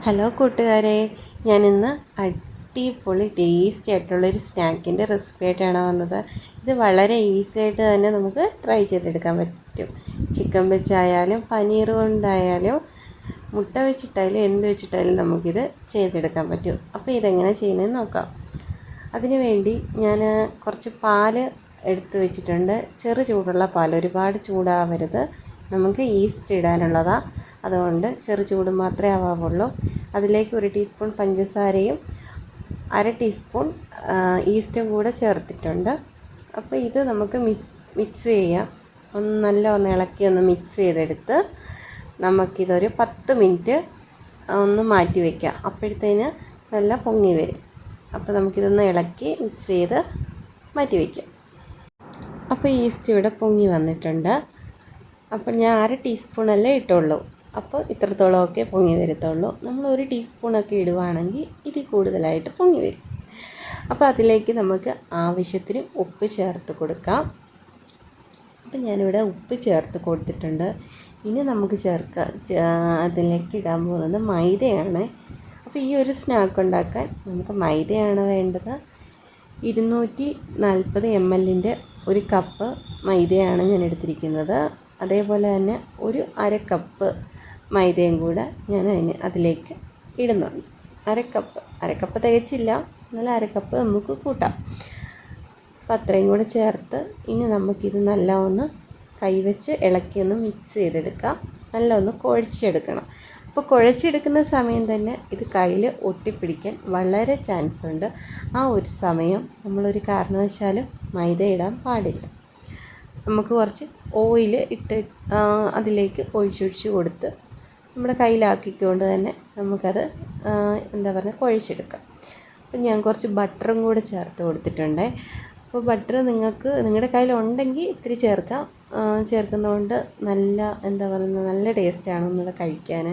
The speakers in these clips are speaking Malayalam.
ഹലോ കൂട്ടുകാരെ, ഞാനിന്ന് അടിപൊളി ടേസ്റ്റി ആയിട്ടുള്ളൊരു സ്നാക്കിൻ്റെ റെസിപ്പി ആയിട്ടാണ് വന്നത്. ഇത് വളരെ ഈസി ആയിട്ട് തന്നെ നമുക്ക് ട്രൈ ചെയ്തെടുക്കാൻ പറ്റും. ചിക്കൻ വെച്ചായാലും പനീർ കൊണ്ടായാലും മുട്ട വെച്ചിട്ടായാലും എന്ത് വെച്ചിട്ടായാലും നമുക്കിത് ചെയ്തെടുക്കാൻ പറ്റും. അപ്പോൾ ഇതെങ്ങനെ ചെയ്യുന്നതെന്ന് നോക്കാം. അതിനു വേണ്ടി ഞാൻ കുറച്ച് പാല് എടുത്ത് വെച്ചിട്ടുണ്ട്. ചെറു ചൂടുള്ള പാൽ, ഒരുപാട് ചൂടാവരുത്. നമുക്ക് ഈസ്റ്റ് ഇടാനുള്ളതാണ്, അതുകൊണ്ട് ചെറു ചൂട് മാത്രമേ ആവാവുള്ളൂ. അതിലേക്ക് 1 ടീസ്പൂൺ പഞ്ചസാരയും 1/2 ടീസ്പൂൺ ഈസ്റ്റും കൂടെ ചേർത്തിട്ടുണ്ട്. അപ്പോൾ ഇത് നമുക്ക് മിക്സ് ചെയ്യാം. ഒന്ന് ഇളക്കി മിക്സ് ചെയ്തെടുത്ത് നമുക്കിതൊരു 10 മിനിറ്റ് ഒന്ന് മാറ്റി വയ്ക്കാം. അപ്പോഴത്തേന് നല്ല പൊങ്ങി വരും. അപ്പോൾ നമുക്കിതൊന്ന് ഇളക്കി മിക്സ് ചെയ്ത് മാറ്റി വയ്ക്കാം. അപ്പോൾ ഈസ്റ്റ് ഇവിടെ പൊങ്ങി വന്നിട്ടുണ്ട്. അപ്പോൾ ഞാൻ 1/2 ടീസ്പൂണല്ലേ ഇട്ടുള്ളൂ. അപ്പോൾ ഇത്രത്തോളമൊക്കെ പൊങ്ങി വരത്തുള്ളൂ. നമ്മൾ 1 ടീസ്പൂണൊക്കെ ഇടുവാണെങ്കിൽ ഇതിൽ കൂടുതലായിട്ട് പൊങ്ങി വരും. അപ്പോൾ അതിലേക്ക് നമുക്ക് ആവശ്യത്തിന് ഉപ്പ് ചേർത്ത് കൊടുക്കാം. അപ്പോൾ ഞാനിവിടെ ഉപ്പ് ചേർത്ത് കൊടുത്തിട്ടുണ്ട്. ഇനി നമുക്ക് അതിലേക്ക് ഇടാൻ പോകുന്നത് മൈദയാണ്. അപ്പോൾ ഈ ഒരു സ്നാക്ക് ഉണ്ടാക്കാൻ നമുക്ക് മൈദയാണ് വേണ്ടത്. 240 ml ഒരു കപ്പ് മൈദയാണ് ഞാൻ എടുത്തിരിക്കുന്നത്. അതേപോലെ തന്നെ ഒരു 1/2 കപ്പ് മൈദയും കൂടെ ഞാൻ അതിലേക്ക് ഇടുന്നുണ്ട്. 1/2 കപ്പ് തികച്ചില്ല, എന്നാലും 1/2 കപ്പ് നമുക്ക് കൂട്ടാം. അപ്പോൾ അത്രയും കൂടെ ചേർത്ത് ഇനി നമുക്കിത് നല്ല കൈവച്ച് ഇളക്കി മിക്സ് ചെയ്തെടുക്കാം. നല്ല കുഴച്ചെടുക്കണം. അപ്പോൾ കുഴച്ചെടുക്കുന്ന സമയം തന്നെ ഇത് കയ്യിൽ ഒട്ടിപ്പിടിക്കാൻ വളരെ ചാൻസ് ഉണ്ട്. ആ ഒരു സമയം നമ്മളൊരു കാരണവശാലും മൈദ ഇടാൻ പാടില്ല. നമുക്ക് കുറച്ച് ഓയിൽ ഇട്ട് അതിലേക്ക് ഒഴിച്ചൊഴിച്ച് കൊടുത്ത് നമ്മുടെ കയ്യിലാക്കിക്കൊണ്ട് തന്നെ നമുക്കത് കുഴച്ചെടുക്കാം. അപ്പം ഞാൻ കുറച്ച് ബട്ടറും കൂടെ ചേർത്ത് കൊടുത്തിട്ടുണ്ട്. അപ്പോൾ ബട്ടർ നിങ്ങളുടെ കയ്യിലുണ്ടെങ്കിൽ ഇത്തിരി ചേർക്കാം. ചേർക്കുന്നതുകൊണ്ട് നല്ല ടേസ്റ്റാണ് ഒന്നുകൂടെ കഴിക്കാൻ.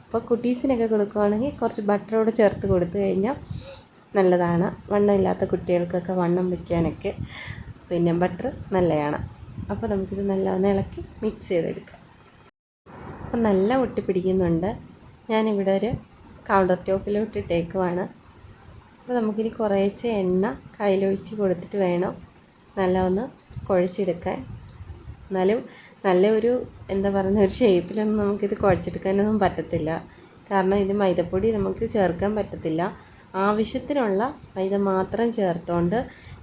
അപ്പോൾ കുട്ടീസിനൊക്കെ കൊടുക്കുകയാണെങ്കിൽ കുറച്ച് ബട്ടറോട് ചേർത്ത് കൊടുത്തു കഴിഞ്ഞാൽ നല്ലതാണ്. വണ്ണമില്ലാത്ത കുട്ടികൾക്കൊക്കെ വണ്ണം വയ്ക്കാനൊക്കെ പിന്നെ ബട്ടർ നല്ലതാണ്. അപ്പോൾ നമുക്കിത് നല്ല ഇളക്കി മിക്സ് ചെയ്തെടുക്കാം. അപ്പോൾ നല്ല ഒട്ടിപ്പിടിക്കുന്നുണ്ട്. ഞാനിവിടെ ഒരു കൗണ്ടർ ടോപ്പിലോട്ട് ഇട്ടേക്കുവാണ്. അപ്പോൾ നമുക്കിനി കുറേശ്ശെ എണ്ണ കയ്യിലൊഴിച്ച് കൊടുത്തിട്ട് വേണം നല്ല കുഴച്ചെടുക്കാൻ. എന്നാലും നല്ലൊരു ഒരു ഷേപ്പിലൊന്നും നമുക്കിത് കുഴച്ചെടുക്കാനൊന്നും പറ്റത്തില്ല. കാരണം ഇത് മൈദപ്പൊടി നമുക്ക് ചേർക്കാൻ പറ്റത്തില്ല. ആവശ്യത്തിനുള്ള മൈദ മാത്രം ചേർത്തുകൊണ്ട്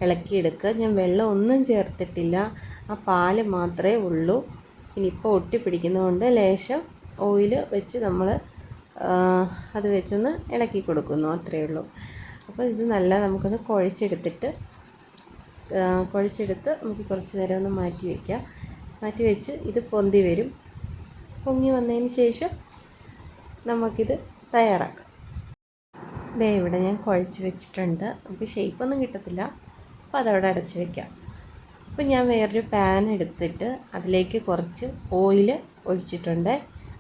ഇളക്കിയെടുക്കുക. ഞാൻ വെള്ളം ഒന്നും ചേർത്തിട്ടില്ല, ആ പാല് മാത്രമേ ഉള്ളൂ. ഇനിയിപ്പോൾ ഒട്ടിപ്പിടിക്കുന്നതുകൊണ്ട് ലേശം ഓയിൽ വെച്ച് നമ്മൾ അത് വെച്ചൊന്ന് ഇളക്കി കൊടുക്കുന്നു, അത്രയേ ഉള്ളൂ. അപ്പോൾ ഇത് നമുക്കൊന്ന് കുഴച്ചെടുത്ത് നമുക്ക് കുറച്ച് നേരം മാറ്റി വയ്ക്കാം. മാറ്റി വെച്ച് ഇത് പൊന്തി വരും. പൊങ്ങി വന്നതിന് ശേഷം നമുക്കിത് തയ്യാറാക്കാം. ദേ ഇവിടെ ഞാൻ കുഴച്ച് വെച്ചിട്ടുണ്ട്. നമുക്ക് ഷേപ്പൊന്നും കിട്ടത്തില്ല, അപ്പോൾ അതവിടെ അടച്ച് വയ്ക്കാം. അപ്പോൾ ഞാൻ വേറൊരു പാൻ എടുത്തിട്ട് അതിലേക്ക് കുറച്ച് ഓയിൽ ഒഴിച്ചിട്ടുണ്ട്.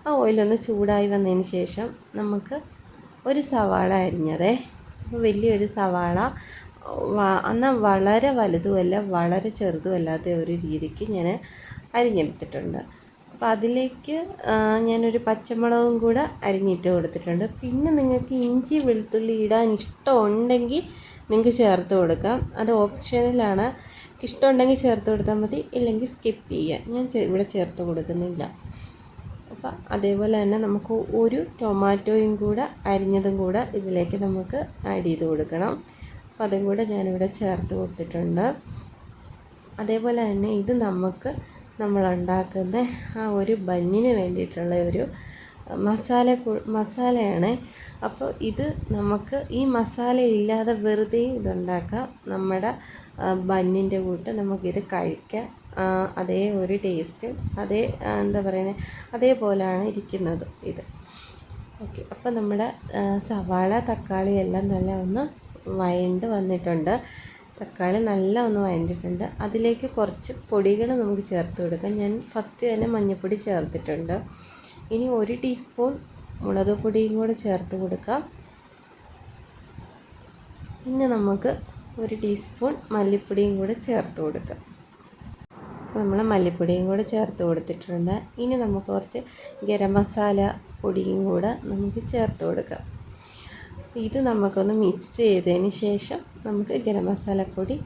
ആ ഓയിലൊന്ന് ചൂടായി വന്നതിന് ശേഷം നമുക്ക് ഒരു സവാള അരിഞ്ഞതേ, അപ്പോൾ വലിയൊരു സവാള, എന്നാൽ വളരെ വലുതുമല്ല വളരെ ചെറുതുമല്ലാത്ത ഒരു രീതിക്ക് ഞാൻ അരിഞ്ഞെടുത്തിട്ടുണ്ട്. അപ്പോൾ അതിലേക്ക് ഞാനൊരു പച്ചമുളകും കൂടെ അരിഞ്ഞിട്ട് കൊടുത്തിട്ടുണ്ട്. പിന്നെ നിങ്ങൾക്ക് ഇഞ്ചി വെളുത്തുള്ളി ഇടാൻ ഇഷ്ടമുണ്ടെങ്കിൽ നിങ്ങൾക്ക് ചേർത്ത് കൊടുക്കാം, അത് ഓപ്ഷനിലാണ്. ഇഷ്ടമുണ്ടെങ്കിൽ ചേർത്ത് കൊടുത്താൽ മതി, ഇല്ലെങ്കിൽ സ്കിപ്പ് ചെയ്യാം. ഞാൻ ഇവിടെ ചേർത്ത് കൊടുക്കുന്നില്ല. അപ്പോൾ അതേപോലെ തന്നെ നമുക്ക് ഒരു ടൊമാറ്റോയും കൂടെ അരിഞ്ഞതും കൂടെ ഇതിലേക്ക് നമുക്ക് ആഡ് ചെയ്ത് കൊടുക്കണം. അപ്പോൾ അതും കൂടെ ഞാനിവിടെ ചേർത്ത് കൊടുത്തിട്ടുണ്ട്. അതേപോലെ തന്നെ ഇത് നമ്മളുണ്ടാക്കുന്ന ആ ഒരു ബന്നിന് വേണ്ടിയിട്ടുള്ള ഒരു മസാലയാണ്. അപ്പോൾ ഇത് നമുക്ക് ഈ മസാല ഇല്ലാതെ വെറുതെ ഇതുണ്ടാക്കാം. നമ്മുടെ ബന്നിൻ്റെ കൂട്ട് നമുക്കിത് കഴിക്കാം. അതേ ഒരു ടേസ്റ്റും അതേപോലെയാണ് ഇരിക്കുന്നത് ഇത്. ഓക്കെ, അപ്പോൾ നമ്മുടെ സവാള തക്കാളി എല്ലാം നല്ല വഴണ്ട് വന്നിട്ടുണ്ട്. തക്കാളി നല്ല വഴണ്ടിട്ടുണ്ട്. അതിലേക്ക് കുറച്ച് പൊടികൾ നമുക്ക് ചേർത്ത് കൊടുക്കാം. ഞാൻ ഫസ്റ്റ് തന്നെ മഞ്ഞൾപ്പൊടി ചേർത്തിട്ടുണ്ട്. ഇനി 1 ടീസ്പൂൺ മുളക് പൊടിയും കൂടെ ചേർത്ത് കൊടുക്കാം. പിന്നെ നമുക്ക് 1 ടീസ്പൂൺ മല്ലിപ്പൊടിയും കൂടെ ചേർത്ത് കൊടുക്കാം. നമ്മൾ മല്ലിപ്പൊടിയും കൂടെ ചേർത്ത് കൊടുത്തിട്ടുണ്ട്. ഇനി നമുക്ക് കുറച്ച് ഗരം മസാല പൊടിയും കൂടെ നമുക്ക് ചേർത്ത് കൊടുക്കാം. ഇത് നമുക്കൊന്ന് മിക്സ് ചെയ്തതിന് ശേഷം നമുക്ക് ഗരം മസാലപ്പൊടി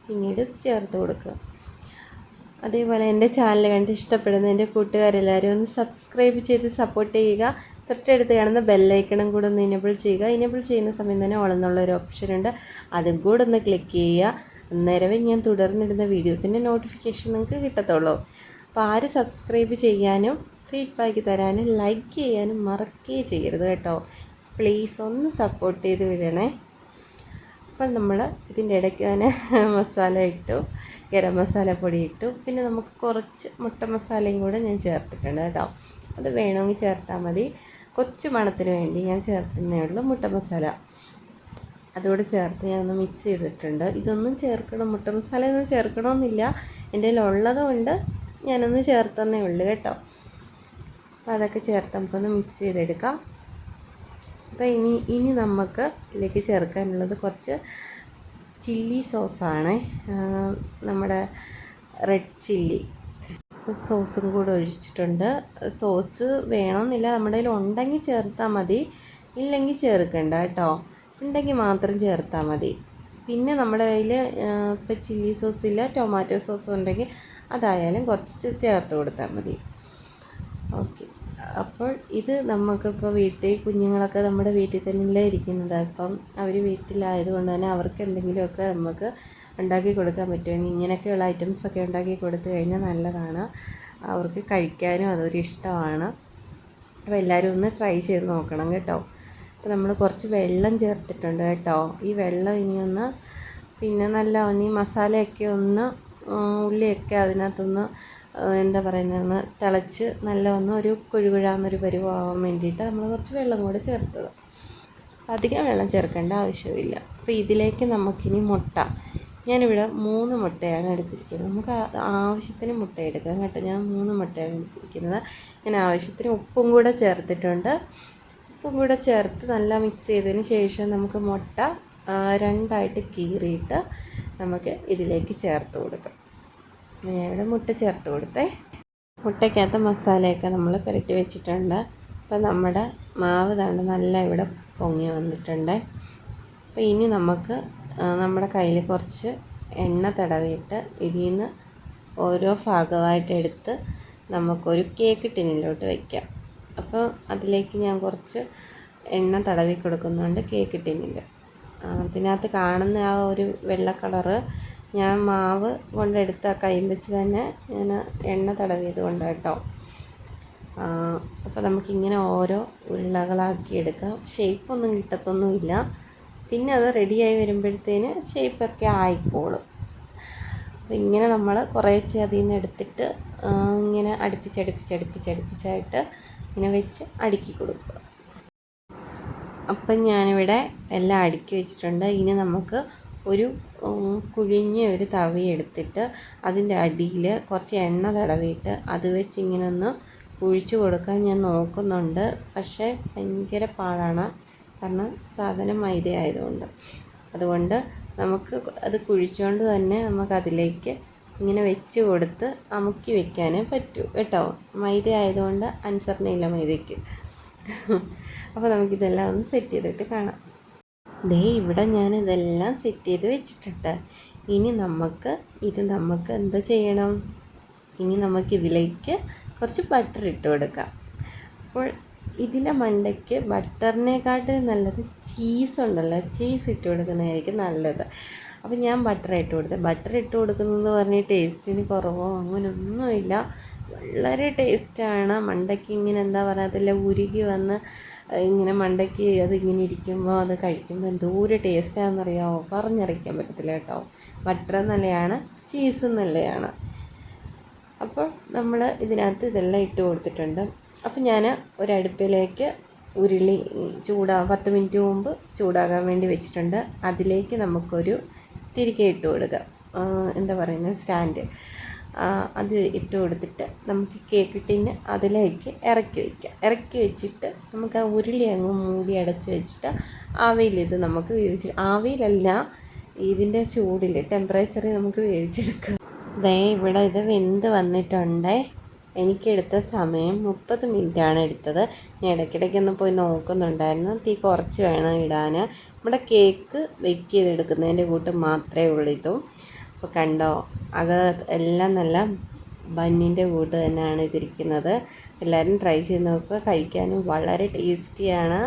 പിന്നീട് ചേർത്ത് കൊടുക്കുക. അതേപോലെ എൻ്റെ ചാനൽ കണ്ട് ഇഷ്ടപ്പെടുന്ന എൻ്റെ കൂട്ടുകാരെല്ലാവരും ഒന്ന് സബ്സ്ക്രൈബ് ചെയ്ത് സപ്പോർട്ട് ചെയ്യുക. തൊട്ടടുത്ത് കാണുന്ന ബെല്ലൈക്കണം കൂടെ ഒന്ന് ഇനേബിൾ ചെയ്യുക. ഇനേബിൾ ചെയ്യുന്ന സമയം തന്നെ ഓൾ എന്നുള്ളൊരു ഓപ്ഷനുണ്ട്, അതും കൂടെ ഒന്ന് ക്ലിക്ക് ചെയ്യുക. അന്നേരമേ ഞാൻ തുടർന്നിടുന്ന വീഡിയോസിൻ്റെ നോട്ടിഫിക്കേഷൻ നിങ്ങൾക്ക് കിട്ടത്തുള്ളൂ. അപ്പോൾ ആര് സബ്സ്ക്രൈബ് ചെയ്യാനും ഫീഡ്ബാക്ക് തരാനും ലൈക്ക് ചെയ്യാനും മറക്കുകയും ചെയ്യരുത് കേട്ടോ. പ്ലീസ് ഒന്ന് സപ്പോർട്ട് ചെയ്ത് വിടണേ. അപ്പം നമ്മൾ ഇതിൻ്റെ ഇടയ്ക്ക് തന്നെ മസാല ഇട്ടു, ഗരം മസാല പൊടി ഇട്ടു, പിന്നെ നമുക്ക് കുറച്ച് മുട്ട മസാലയും കൂടെ ഞാൻ ചേർത്തിട്ടുണ്ട് കേട്ടോ. അത് വേണമെങ്കിൽ ചേർത്താൽ മതി. കൊച്ചു മണത്തിന് വേണ്ടി ഞാൻ ചേർക്കുന്നേ ഉള്ളൂ മുട്ട മസാല. അതോടെ ചേർത്ത് ഞാനൊന്ന് മിക്സ് ചെയ്തിട്ടുണ്ട്. ഇതൊന്നും ചേർക്കണം, മുട്ട മസാലയൊന്നും ചേർക്കണമെന്നില്ല, എൻ്റെ കയ്യിലുള്ളത് കൊണ്ട് ഞാനൊന്ന് ചേർത്തന്നേ ഉള്ളൂ കേട്ടോ. അപ്പോൾ അതൊക്കെ ചേർത്ത് നമുക്കൊന്ന് മിക്സ് ചെയ്തെടുക്കാം. അപ്പോൾ ഇനി നമുക്ക് ഇതിലേക്ക് ചേർക്കാനുള്ളത് കുറച്ച് ചില്ലി സോസാണ്. നമ്മുടെ റെഡ് ചില്ലി സോസും കൂടെ ഒഴിച്ചിട്ടുണ്ട്. സോസ് വേണമെന്നില്ല, നമ്മുടെ കയ്യിൽ ഉണ്ടെങ്കിൽ ചേർത്താൽ മതി, ഇല്ലെങ്കിൽ ചേർക്കണ്ട കേട്ടോ. ഉണ്ടെങ്കിൽ മാത്രം ചേർത്താൽ മതി. പിന്നെ നമ്മുടെ കയ്യിൽ ഇപ്പോൾ ചില്ലി സോസില്ല, ടൊമാറ്റോ സോസ് ഉണ്ടെങ്കിൽ അതായാലും കുറച്ച് ചേർത്ത് കൊടുത്താൽ മതി. ഓക്കെ, അപ്പോൾ ഇത് നമുക്കിപ്പോൾ കുഞ്ഞുങ്ങളൊക്കെ നമ്മുടെ വീട്ടിൽ തന്നെയല്ലേ ഇരിക്കുന്നത്. അപ്പം അവർ വീട്ടിലായതുകൊണ്ട് തന്നെ അവർക്ക് എന്തെങ്കിലുമൊക്കെ നമുക്ക് ഉണ്ടാക്കി കൊടുക്കാൻ പറ്റുമെങ്കിൽ ഇങ്ങനെയൊക്കെയുള്ള ഐറ്റംസൊക്കെ ഉണ്ടാക്കി കൊടുത്തു കഴിഞ്ഞാൽ നല്ലതാണ്. അവർക്ക് കഴിക്കാനും അതൊരു ഇഷ്ടമാണ്. അപ്പോൾ എല്ലാവരും ഒന്ന് ട്രൈ ചെയ്ത് നോക്കണം കേട്ടോ. അപ്പോൾ നമ്മൾ കുറച്ച് വെള്ളം ചേർത്തിട്ടുണ്ട് കേട്ടോ. ഈ വെള്ളം ഇനിയൊന്ന് പിന്നെ നല്ല ഈ മസാലയൊക്കെ ഒന്ന് ഉള്ളിയൊക്കെ അതിനകത്തൊന്ന് എന്താ പറയുന്നതെന്ന് തിളച്ച് നല്ല ഒരു കുഴുകുഴാന്നൊരു പരുവാകാൻ വേണ്ടിയിട്ട് നമ്മൾ കുറച്ച് വെള്ളം കൂടെ ചേർത്തത്. അധികം വെള്ളം ചേർക്കേണ്ട ആവശ്യമില്ല. അപ്പോൾ ഇതിലേക്ക് നമുക്കിനി മുട്ട, ഞാനിവിടെ 3 മുട്ടയാണ് എടുത്തിരിക്കുന്നത്. നമുക്ക് ആവശ്യത്തിന് മുട്ട എടുക്കാം കേട്ടോ. ഞാൻ 3 മുട്ടയാണ് എടുത്തിരിക്കുന്നത്. ഞാൻ ആവശ്യത്തിന് ഉപ്പും കൂടെ ചേർത്തിട്ടുണ്ട്. ഉപ്പും കൂടെ ചേർത്ത് നല്ല മിക്സ് ചെയ്തതിന് ശേഷം നമുക്ക് മുട്ട 2ആയിട്ട് കീറിയിട്ട് നമുക്ക് ഇതിലേക്ക് ചേർത്ത് കൊടുക്കാം. ഞാനിവിടെ മുട്ട ചേർത്ത് കൊടുത്തേ. മുട്ടയ്ക്കകത്ത് മസാലയൊക്കെ നമ്മൾ പുരട്ടി വെച്ചിട്ടുണ്ട്. അപ്പോൾ നമ്മുടെ മാവ് നല്ല ഇവിടെ പൊങ്ങി വന്നിട്ടുണ്ട്. അപ്പോൾ ഇനി നമുക്ക് നമ്മുടെ കയ്യിൽ കുറച്ച് എണ്ണ തടവിയിട്ട് ഇതിൽ നിന്ന് ഓരോ ഭാഗമായിട്ട് എടുത്ത് നമുക്കൊരു കേക്ക് ടിന്നിലോട്ട് വയ്ക്കാം. അപ്പോൾ അതിലേക്ക് ഞാൻ കുറച്ച് എണ്ണ തടവി കൊടുക്കുന്നുണ്ട് കേക്ക് ടിന്നിൽ. അതിനകത്ത് കാണുന്ന ആ ഒരു വെള്ള കളറ് ഞാൻ മാവ് കൊണ്ടെടുത്ത കൈയും വെച്ച് തന്നെ ഞാൻ എണ്ണ തടവിയത് കൊണ്ട് കേട്ടോ. അപ്പോൾ നമുക്കിങ്ങനെ ഓരോ ഉരുളകളാക്കി എടുക്കാം. ഷേപ്പൊന്നും കിട്ടത്തൊന്നുമില്ല. പിന്നെ അത് റെഡിയായി വരുമ്പോഴത്തേന് ഷേപ്പൊക്കെ ആയിക്കോളും. അപ്പോൾ ഇങ്ങനെ നമ്മൾ കുറേശ്ശെ അതിൽ നിന്ന് എടുത്തിട്ട് ഇങ്ങനെ അടുപ്പിച്ചടുപ്പിച്ചായിട്ട് ഇങ്ങനെ വെച്ച് അടുക്കി കൊടുക്കുക. അപ്പം ഞാനിവിടെ എല്ലാം അടുക്കി വെച്ചിട്ടുണ്ട്. ഇനി നമുക്ക് ഒരു കുഴിഞ്ഞ ഒരു തവി എടുത്തിട്ട് അതിൻ്റെ അടിയിൽ കുറച്ച് എണ്ണ തടവിയിട്ട് അത് വെച്ച് ഇങ്ങനെ ഒന്ന് കുഴിച്ച് കൊടുക്കാൻ ഞാൻ നോക്കുന്നുണ്ട്. പക്ഷേ ഭയങ്കര പാടാണ്, കാരണം സാധനം മൈദ ആയതുകൊണ്ട്. അതുകൊണ്ട് നമുക്ക് അത് കുഴിച്ചുകൊണ്ട് തന്നെ നമുക്കതിലേക്ക് ഇങ്ങനെ വെച്ച് കൊടുത്ത് അമുക്കി വെക്കാനേ പറ്റൂ കേട്ടോ. മൈദ ആയതുകൊണ്ട് അനുസരണയില്ല മൈദയ്ക്ക്. അപ്പോൾ നമുക്കിതെല്ലാം ഒന്ന് സെറ്റ് ചെയ്തിട്ട് കാണാം. ഇവിടെ ഞാൻ ഇതെല്ലാം സെറ്റ് ചെയ്ത് വെച്ചിട്ടുണ്ട്. ഇനി നമുക്ക് എന്താ ചെയ്യണം? ഇനി നമുക്കിതിലേക്ക് കുറച്ച് ബട്ടർ ഇട്ട് കൊടുക്കാം. അപ്പോൾ ഇതിൻ്റെ മണ്ടയ്ക്ക് ബട്ടറിനെക്കാട്ടും നല്ലത് ചീസ് ഉണ്ടല്ലോ, ചീസ് ഇട്ട് കൊടുക്കുന്നതായിരിക്കും നല്ലത്. അപ്പോൾ ഞാൻ ബട്ടർ ഇട്ട് കൊടുത്തത്. ബട്ടർ ഇട്ട് കൊടുക്കുന്നത് പറഞ്ഞ് ടേസ്റ്റിന് കുറവോ അങ്ങനെയൊന്നുമില്ല, വളരെ ടേസ്റ്റാണ്. മണ്ടയ്ക്ക് ഇങ്ങനെ എന്താ പറയുക, അതെല്ലാം ഉരുകി വന്ന് ഇങ്ങനെ മണ്ടയ്ക്ക് അതിങ്ങനെ ഇരിക്കുമ്പോൾ അത് കഴിക്കുമ്പോൾ എന്തോരം ടേസ്റ്റാണെന്നറിയാമോ, പറഞ്ഞറിയിക്കാൻ പറ്റത്തില്ല കേട്ടോ. ബട്ടർ നല്ലതാണ്, ചീസും നല്ലതാണ്. അപ്പോൾ നമ്മൾ ഇതിനകത്ത് ഇതെല്ലാം ഇട്ട് കൊടുത്തിട്ടുണ്ട്. അപ്പോൾ ഞാൻ ഒരടുപ്പിലേക്ക് ഉരുളി 10 മിനിറ്റ് മുമ്പ് ചൂടാകാൻ വേണ്ടി വെച്ചിട്ടുണ്ട്. അതിലേക്ക് നമുക്കൊരു തിരികെ ഇട്ട് കൊടുക്കുക, എന്താ പറയുന്നത്, സ്റ്റാൻഡ്. അത് ഇട്ട് കൊടുത്തിട്ട് നമുക്ക് കേക്ക് ടിന്ന് അതിലേക്ക് ഇറക്കി വെച്ചിട്ട് നമുക്ക് ആ ഉരുളി അങ്ങ് മൂടി അടച്ച് വെച്ചിട്ട് ആവിയിൽ ഇത് നമുക്ക് വേവിച്ച്, ആവിയിലല്ല ഇതിൻ്റെ ചൂടിൽ ടെമ്പറേച്ചറിൽ നമുക്ക് വേവിച്ചെടുക്കാം. ദേ ഇവിടെ ഇത് വെന്ത് വന്നിട്ടുണ്ട്. എനിക്കെടുത്ത സമയം 30 മിനിറ്റാണ് എടുത്തത്. ഞാൻ ഇടയ്ക്കിടയ്ക്കൊന്ന് പോയി നോക്കുന്നുണ്ടായിരുന്നു. തീ കുറച്ച് വേണം ഇടാൻ. നമ്മുടെ കേക്ക് ബേക്ക് ചെയ്തെടുക്കുന്നതിൻ്റെ കൂട്ട് മാത്രമേ ഉള്ളൂ ഇതും. അപ്പോൾ കണ്ടോ, അത് എല്ലാം നല്ല ബന്നിൻ്റെ കൂട്ട് തന്നെയാണ് ഇതിരിക്കുന്നത്. എല്ലാവരും ട്രൈ ചെയ്ത് നോക്കുക. കഴിക്കാനും വളരെ ടേസ്റ്റിയാണ്.